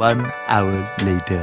1 hour later.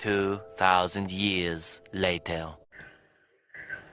2000 years later.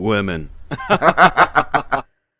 Women.